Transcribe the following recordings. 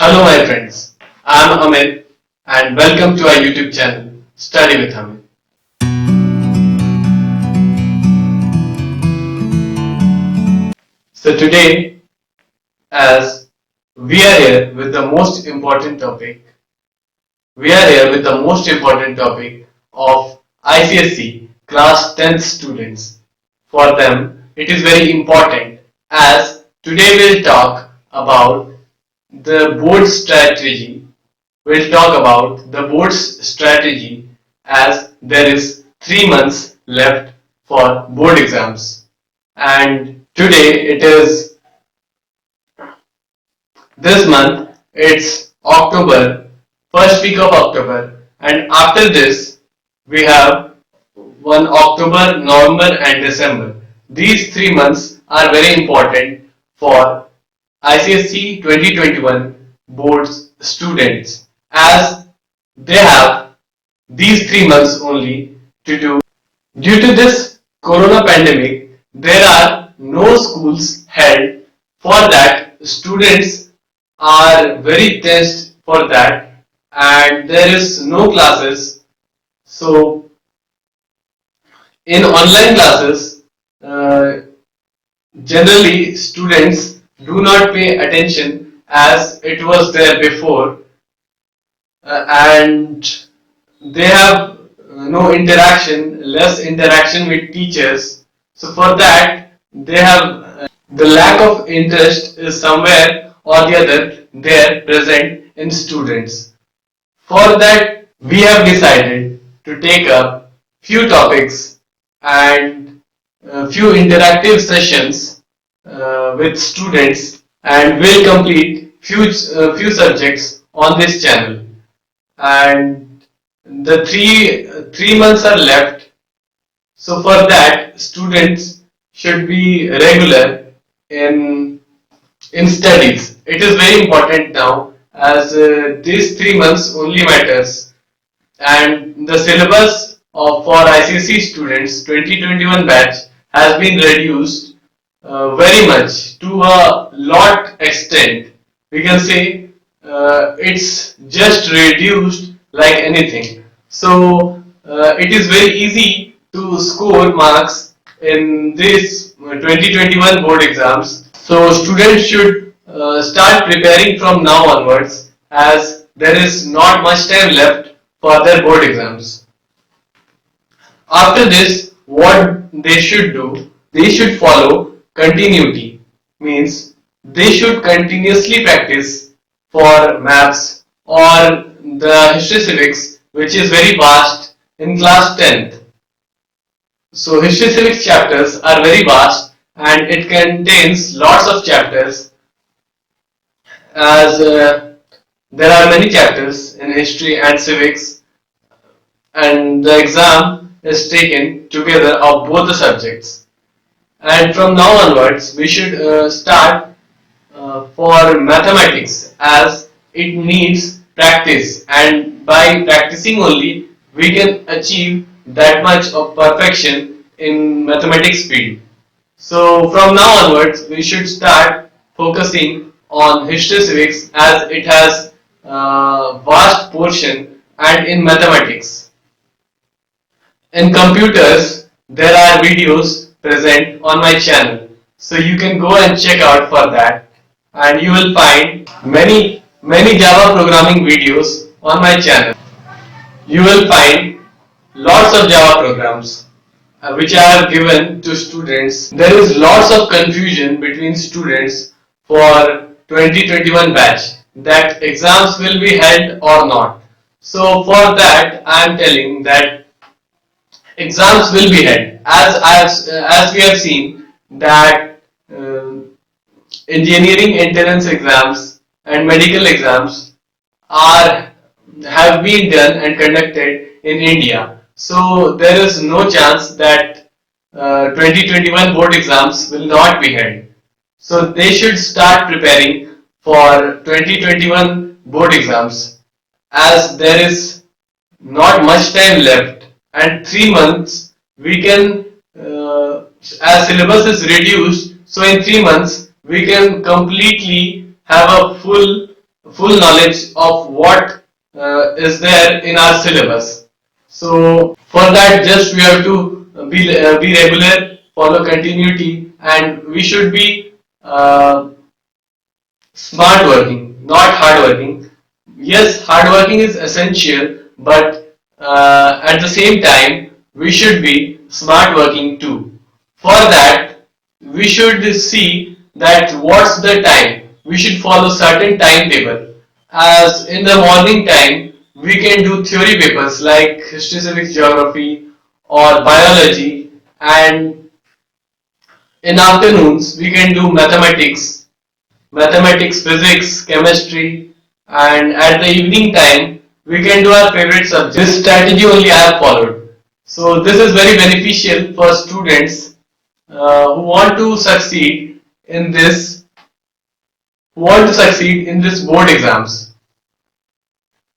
Hello my friends, I am Amit and welcome to our YouTube channel Study with Amit. So today, as we are here with the most important topic, of ICSE class 10th students. For them, it is very important as today we'll talk about the board strategy. We'll talk about the board's strategy as there is 3 months left for board exams. And today it is this month, it's October, first week of October, and after this we have one October, November, and December. These 3 months are very important for ICSE 2021 boards students as they have these 3 months only to do. Due to this corona pandemic, there are no schools held. For that, students are very tensed for that, and there is no classes. So, in online classes, uh, generally students do not pay attention as it was there before, and they have no interaction, less interaction with teachers. So for that, they have the lack of interest is somewhere or the other there present in students. For that, we have decided to take up few topics and few interactive sessions with students, and will complete few subjects on this channel. And the three months are left, so for that students should be regular in studies. It is very important now as these 3 months only matters, and the syllabus for ICC students 2021 batch has been reduced very much to a lot extent. We can say it's just reduced like anything. So it is very easy to score marks in this 2021 board exams. So students should start preparing from now onwards as there is not much time left for their board exams. After this, what they should do, they should follow continuity, means they should continuously practice for maths or the history civics, which is very vast in class 10th. So history civics chapters are very vast and it contains lots of chapters, as there are many chapters in history and civics, and the exam is taken together of both the subjects. And from now onwards, we should start for mathematics as it needs practice, and by practicing only we can achieve that much of perfection in mathematics field. So from now onwards, we should start focusing on history civics as it has vast portion, and in mathematics. In computers, there are videos present on my channel, so you can go and check out for that, and you will find many Java programming videos on my channel. You will find lots of Java programs which I have given to students. There is lots of confusion between students for 2021 batch that exams will be held or not. So for that, I am telling that exams will be held, as we have seen that engineering entrance exams and medical exams are have been done and conducted in India. So there is no chance that 2021 board exams will not be held. So they should start preparing for 2021 board exams as there is not much time left, and 3 months we can as syllabus is reduced, so in 3 months we can completely have a full knowledge of what is there in our syllabus. So for that, just we have to be regular, follow continuity, and we should be smart working, not hard working. Yes, hard working is essential, but at the same time, we should be smart working too. For that, we should see that what's the time. We should follow certain timetable. As in the morning time, we can do theory papers like history, civics, geography, or biology, and in afternoons we can do mathematics, physics, chemistry, and at the evening time we can do our favorite subject. This strategy only I have followed. So this is very beneficial for students who want to succeed in this board exams.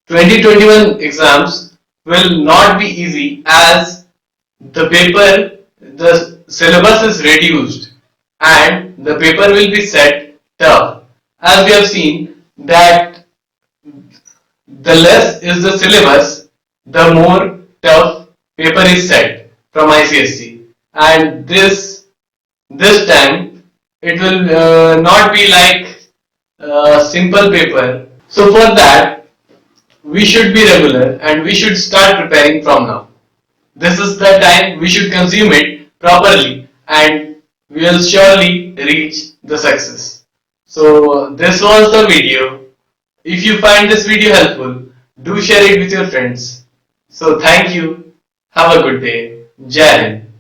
2021 exams will not be easy as the syllabus is reduced and the paper will be set tough. As we have seen that the less is the syllabus, the more tough paper is set from ICSC. And this time it will not be like a simple paper. So for that, we should be regular and we should start preparing from now. This is the time we should consume it properly and we will surely reach the success. So this was the video. If you find this video helpful, do share it with your friends. So thank you. Have a good day. Jai Hind.